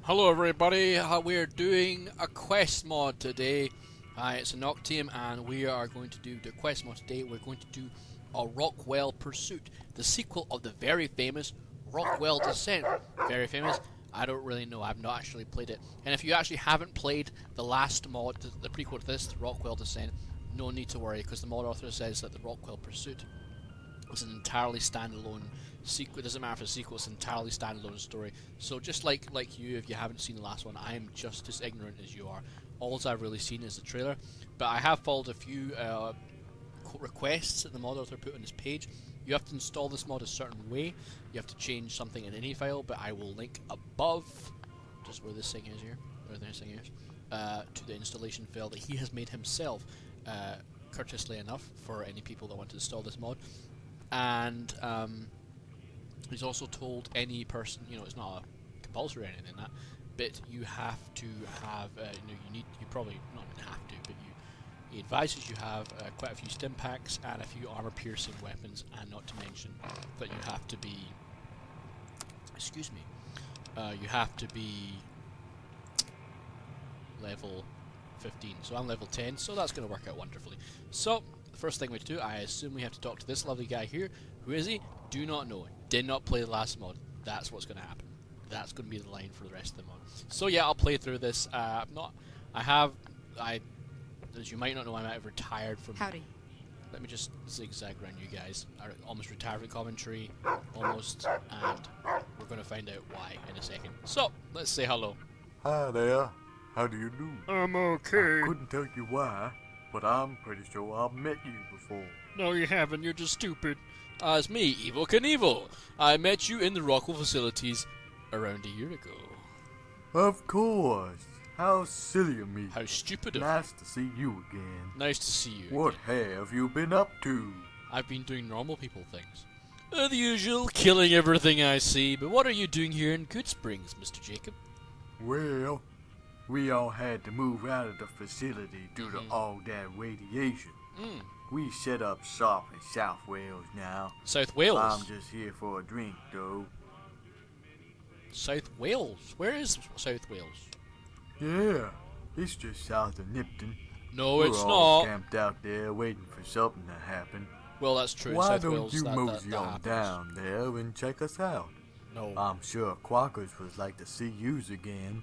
Hello everybody, we're doing a quest mod today. It's a Noct team and we are going to do the quest mod today. We're going to do a Rockwell Pursuit, the sequel of the very famous Rockwell Descent. Very famous. I don't really know, I've not actually played it. And if you actually haven't played the last mod, the prequel to this, the Rockwell Descent, no need to worry because the mod author says that the Rockwell Pursuit was an entirely standalone sequel. It doesn't matter if it's a sequel, it's an entirely standalone story. So just like you, if you haven't seen the last one, I am just as ignorant as you are. All I've really seen is the trailer, but I have followed a few requests that the mod author put on his page. You have to install this mod a certain way. You have to change something in any file, but I will link above, just where this thing is here, where this thing is, to the installation file that he has made himself, courteously enough for any people that want to install this mod. And he's also told any person, it's not a compulsory or anything like that, but you have to have, you probably not have to, but he advises you have quite a few stim packs and a few armor piercing weapons, and not to mention that you have to be, you have to be level 15. So I'm level 10, so that's going to work out wonderfully. So the first thing we do, I assume we have to talk to this lovely guy here. Who is he? Do not know. Did not play the last mod. That's what's going to happen. That's going to be the line for the rest of the mod. So yeah, I'll play through this. As you might not know, I might have retired from... Howdy. Let me just zigzag around you guys. I almost retired from commentary, almost, and we're going to find out why in a second. So, let's say hello. Hi there. How do you do? I'm okay. I couldn't tell you why, but I'm pretty sure I've met you before. No, you haven't. You're just stupid. It's me, Evil Knievel. I met you in the Rockwell facilities around a year ago. Of course. How silly of me. How stupid of you. Nice to see you again. Nice to see you. What have you been up to? I've been doing normal people things. The usual, killing everything I see. But what are you doing here in Good Springs, Mr. Jacob? Well, we all had to move out of the facility due to all that radiation. We set up shop in South Wales now. South Wales? I'm just here for a drink, though. South Wales? Where is South Wales? Yeah, it's just south of Nipton. No, We're it's all not. camped out there waiting for something to happen. Well, that's true. Why South don't Wales, you that mosey on happens. down there and check us out? No. I'm sure Quackers would like to see yous again.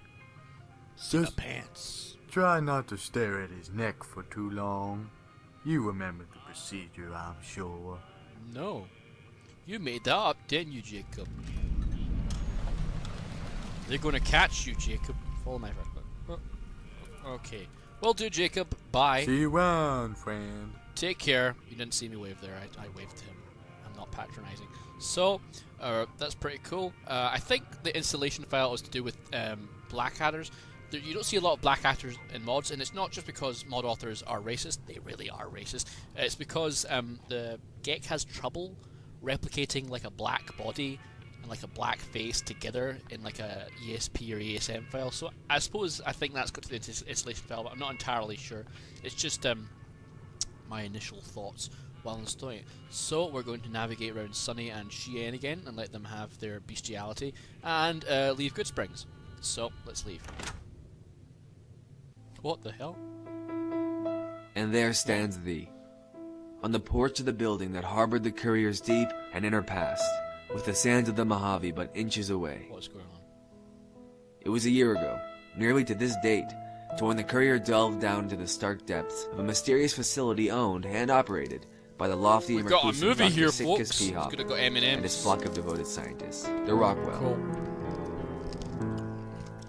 See Just my pants. try not to stare at his neck for too long. You remember the procedure, I'm sure. No. You made that up, didn't you, Jacob? They're going to catch you, Jacob. Follow my foot. Okay. Well, do, Jacob. Bye. See you around, friend. Take care. You didn't see me wave there. I waved to him. I'm not patronizing. So, that's pretty cool. I think the installation file is to do with Blackadders. You don't see a lot of Blackadders in mods, and it's not just because mod authors are racist. They really are racist. It's because the Gek has trouble replicating like a black body and like a black face together in like a ESP or ASM file. So I think that's got to the installation file, but I'm not entirely sure. It's just my initial thoughts while installing it. So we're going to navigate around Sunny and Cheyenne again and let them have their bestiality and leave Good Springs. So let's leave. What the hell? And there stands thee, on the porch of the building that harbored the courier's deep and inner past, with the sands of the Mojave but inches away. What's going on? It was a year ago, nearly to this date, to when the courier delved down into the stark depths of a mysterious facility owned and operated by the lofty and We've got a reclusive movie Dr. here, Sitka folks. It's Spihop gonna go and his M&M's. flock of devoted scientists, the Rockwell. Cool.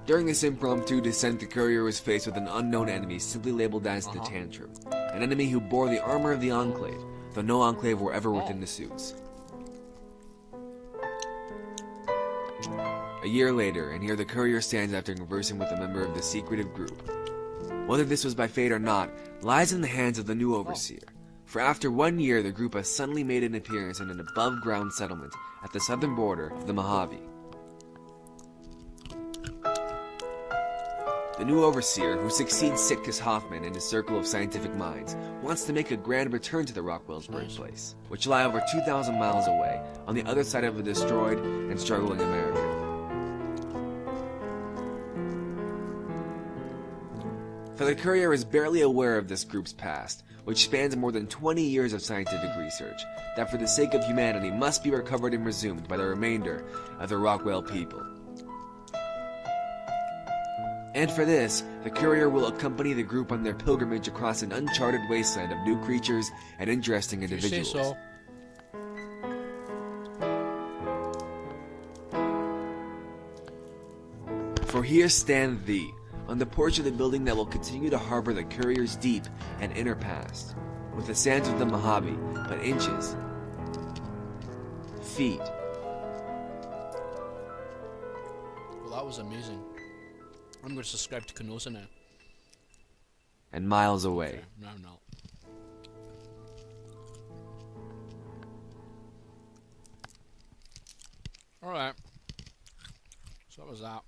During this impromptu descent, the courier was faced with an unknown enemy simply labeled as the Tantrum, an enemy who bore the armor of the Enclave, though no Enclave were ever within the suits. A year later, and here the courier stands after conversing with a member of the secretive group. Whether this was by fate or not, lies in the hands of the new overseer, for after 1 year the group has suddenly made an appearance in an above-ground settlement at the southern border of the Mojave. The new overseer, who succeeds Sitka Hoffman in his circle of scientific minds, wants to make a grand return to the Rockwell's birthplace, which lie over 2,000 miles away, on the other side of a destroyed and struggling America. For the courier is barely aware of this group's past, which spans more than 20 years of scientific research, that for the sake of humanity must be recovered and resumed by the remainder of the Rockwell people. And for this, the courier will accompany the group on their pilgrimage across an uncharted wasteland of new creatures and interesting individuals. You say so. For here stand thee, on the porch of the building that will continue to harbor the courier's deep and inner past, with the sands of the Mojave but inches, feet. Well, that was amazing. I'm going to subscribe to Canosa now. And miles away. Okay, no, I'm not. Alright. So that was that.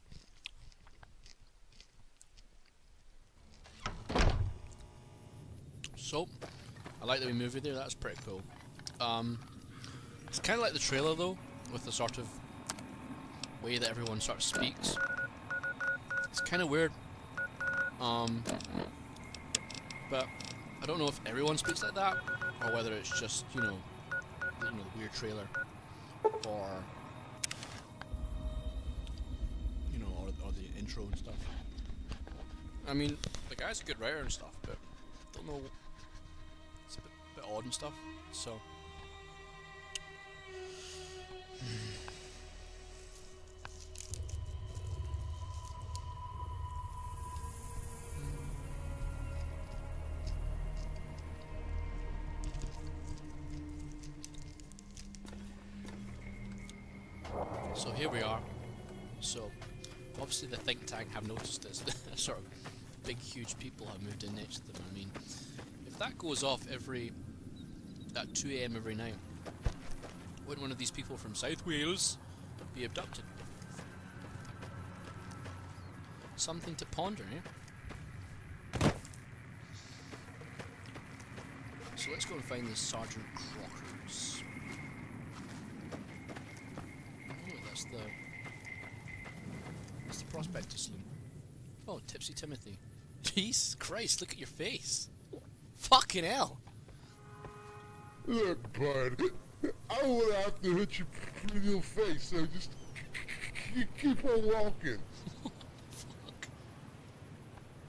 So, I like the wee movie there, that's pretty cool. It's kind of like the trailer though, with the sort of way that everyone sort of speaks. It's kind of weird. But I don't know if everyone speaks like that, or whether it's just, the weird trailer, or or the intro and stuff. I mean, the guy's a good writer and stuff, but I don't know. It's a bit odd and stuff. So. So here we are. So obviously the think tank have noticed this. Sort of big, huge people have moved in next to them. I mean, if that goes off at 2 AM every night, wouldn't one of these people from South Wales be abducted? Something to ponder, eh? So let's go and find this Sergeant Crockers. That's the prospectus loom. Oh, Tipsy Timothy. Jesus Christ, look at your face. Fucking hell. Look, bud, I would have to hit you in your face, so just keep on walking. Fuck.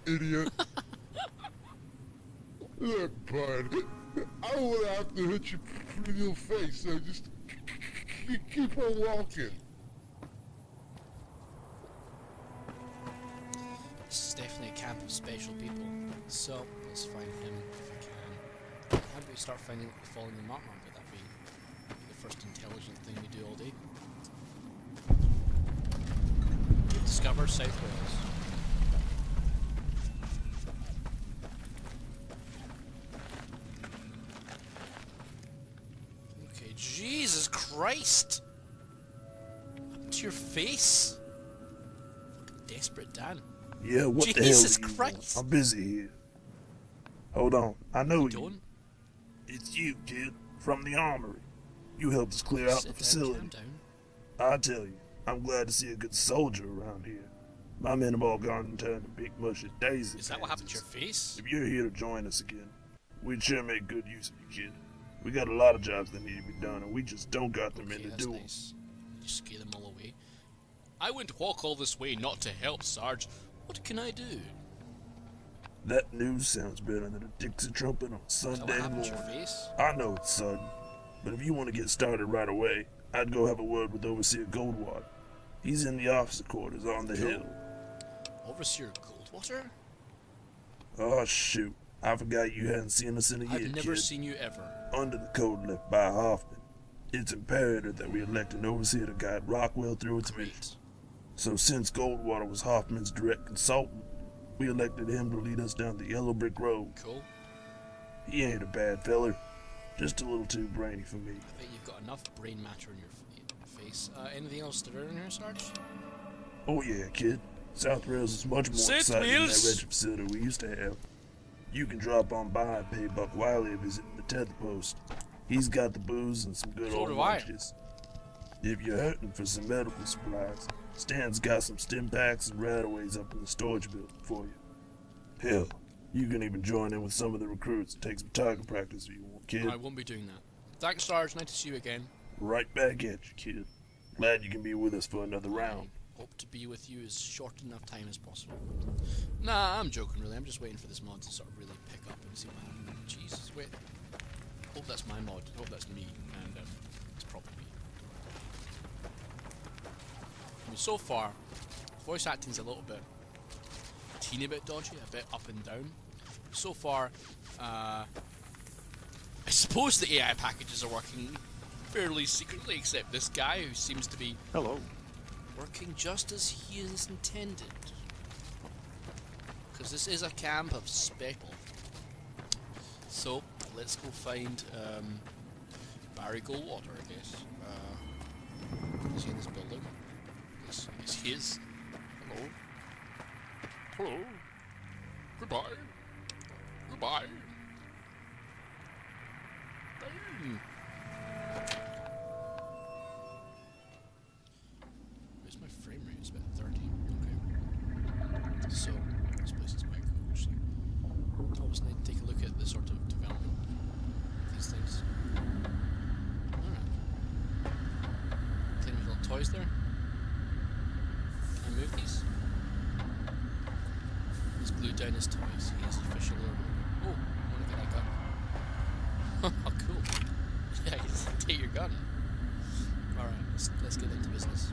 Idiot. Look, bud, I would have to hit you in your face, so just keep on walking. This is definitely a camp of special people. So, let's find him if I can. How about we start following the map marker? That'd be the first intelligent thing we do all day. Discover South Wales. Okay, Jesus Christ! Up to your face? Fucking desperate Dan. Yeah, what Jesus the hell? Christ. I'm busy here. Hold on, I know you. Don't It's you, kid, from the armory. You helped us clear out the sit down, facility. calm down. I tell you, I'm glad to see a good soldier around here. My men have all gone and turned to big mushy daisies. Is that what happened to your face? If you're here to join us again, we'd sure make good use of you, kid. We got a lot of jobs that need to be done, and we just don't got the men to that's do 'em. nice. You scare them all away. I wouldn't walk all this way not to help, Sarge. What can I do? That news sounds better than a Dixie trumpet on Is that what Sunday happened to your morning. face? I know it's sudden, but if you want to get started right away, I'd go have a word with Overseer Goldwater. He's in the officer quarters on the hill. Overseer Goldwater? Oh shoot, I forgot you hadn't seen us in a year, I've never kid. seen you ever. Under the code left by Hoffman, it's imperative that we elect an overseer to guide Rockwell through its mission. Great. So since Goldwater was Hoffman's direct consultant, we elected him to lead us down the yellow brick road. Cool. He ain't a bad feller, just a little too brainy for me. I think you've got enough brain matter in your face. Anything else to learn here, Sarge? Oh yeah, kid. South Rails is much more South exciting than that Rails? wretched facility we used to have. You can drop on by and pay Buck Wiley a visit in the tether post. He's got the booze and some good So old do I. lunches. If you're hurting for some medical supplies, Stan's got some stim packs and rataways up in the storage building for you. Hell, you can even join in with some of the recruits and take some target practice if you want, kid. I won't be doing that. Thanks, Sarge. Nice to see you again. Right back at you, kid. Glad you can be with us for another round. Hope to be with you as short enough time as possible. Nah, I'm joking really. I'm just waiting for this mod to sort of really pick up and see what happens. Jesus, wait. Hope that's my mod. Hope that's me. And it's probably me. I mean, so far, voice acting's a little bit, a teeny bit dodgy, a bit up and down. So far, I suppose the AI packages are working fairly secretly, except this guy who seems to be working just as he is intended. Because this is a camp of speckle. So, let's go find Barry Goldwater, I guess. Is he in this building? This is his. Hello? Hello? Goodbye. Goodbye. Where's my frame rate? It's about 30. Okay. So, this place is quite cool, actually. Always need to take a look at the sort of development of these things. Alright. Playing with little toys there. Can I move these? He's glued down his toys. He is official owner. Oh, I want to get that gun. Oh, cool. Yeah, you just take your gun. Alright, let's get into business.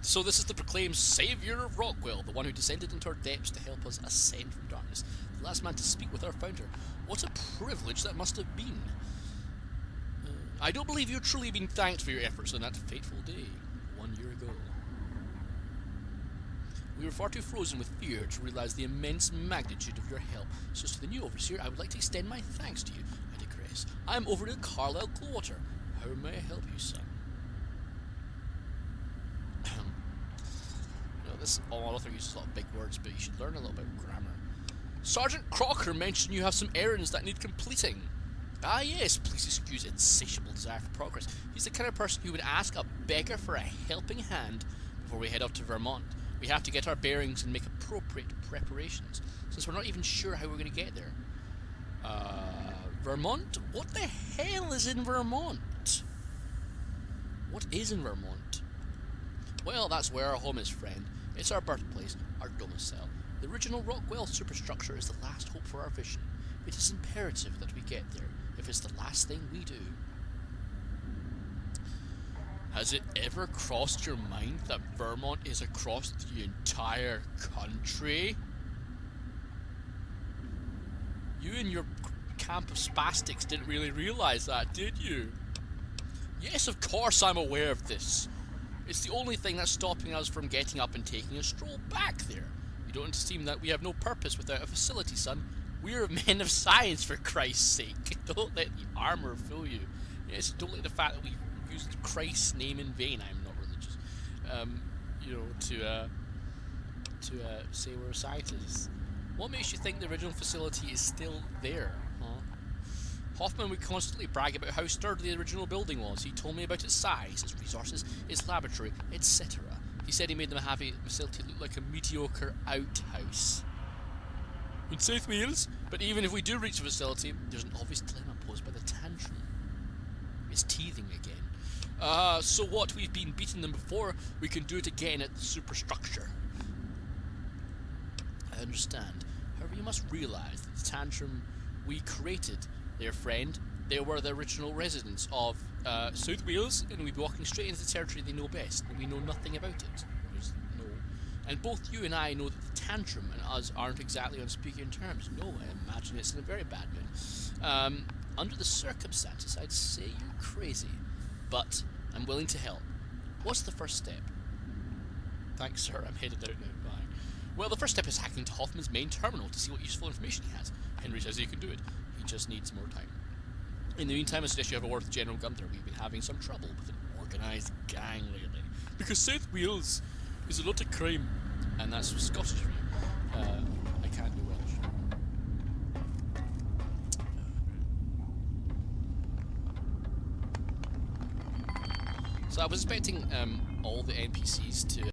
So this is the proclaimed savior of Rockwell, the one who descended into our depths to help us ascend from darkness. The last man to speak with our founder. What a privilege that must have been. I don't believe you're truly being thanked for your efforts on that fateful day, 1 year ago. We were far too frozen with fear to realize the immense magnitude of your help. So to the new overseer, I would like to extend my thanks to you. I digress. I am Overseer Carlisle Goldwater. How may I help you, son? All author uses a lot of big words, but you should learn a little bit of grammar. Sergeant Crocker mentioned you have some errands that need completing. Ah yes, please excuse insatiable desire for progress. He's the kind of person who would ask a beggar for a helping hand before we head up to Vermont. We have to get our bearings and make appropriate preparations, since we're not even sure how we're going to get there. Vermont? What the hell is in Vermont? What is in Vermont? Well, that's where our home is, friend. It's our birthplace, our domicile. The original Rockwell superstructure is the last hope for our vision. It is imperative that we get there, if it's the last thing we do. Has it ever crossed your mind that Vermont is across the entire country? You and your camp of spastics didn't really realize that, did you? Yes, of course I'm aware of this. It's the only thing that's stopping us from getting up and taking a stroll back there. You don't seem that we have no purpose without a facility, son. We're men of science, for Christ's sake. Don't let the armor fool you. Yes, don't let the fact that we used Christ's name in vain. I'm not religious. To say we're scientists. What makes you think the original facility is still there, huh? Hoffman would constantly brag about how sturdy the original building was. He told me about its size, its resources, its laboratory, etc. He said he made them have a facility look like a mediocre outhouse. In South Wales, but even if we do reach the facility, there's an obvious dilemma posed by the tantrum. It's teething again. So what? We've been beating them before, we can do it again at the superstructure. I understand. However, you must realize that the tantrum we created, their friend, they were the original residents of South Wales, and we'd be walking straight into the territory they know best, and we know nothing about it. And both you and I know that the tantrum and us aren't exactly on speaking terms. No, I imagine it's in a very bad mood. Under the circumstances, I'd say you're crazy, but I'm willing to help. What's the first step? Thanks, sir. I'm headed out now. Bye. Well, the first step is hacking to Hoffman's main terminal to see what useful information he has. Henry says he can do it. He just needs more time. In the meantime, I suggest you have a word with General Gunther. We've been having some trouble with an organised gang lately. Because South Wales is a lot of crime. And that's Scottish for you. I can't do Welsh. So I was expecting all the NPCs to